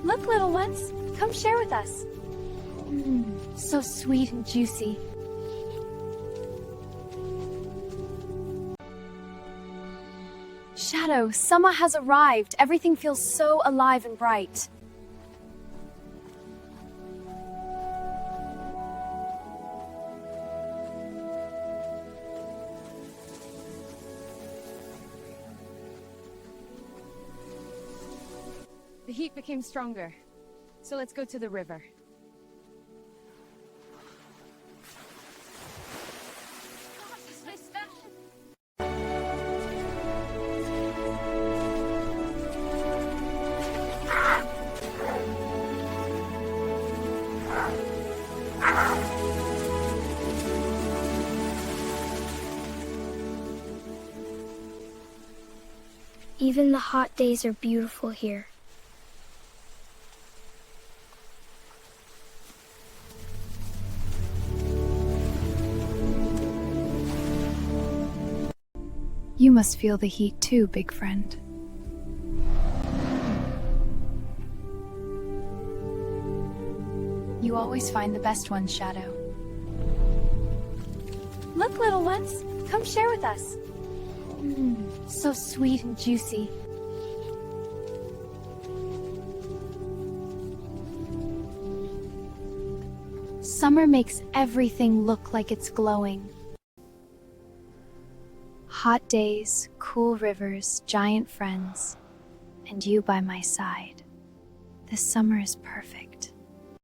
Look, little ones, come share with us. So sweet and juicy. Shadow, summer has arrived. Everything feels so alive and bright. The heat became stronger, so let's go to the river. Even the hot days are beautiful here. You must feel the heat too, big friend. You always find the best ones, Shadow. Look, little ones, come share with us. So sweet and juicy. Summer makes everything look like it's glowing. Hot days, cool rivers, giant friends, and you by my side. This summer is perfect.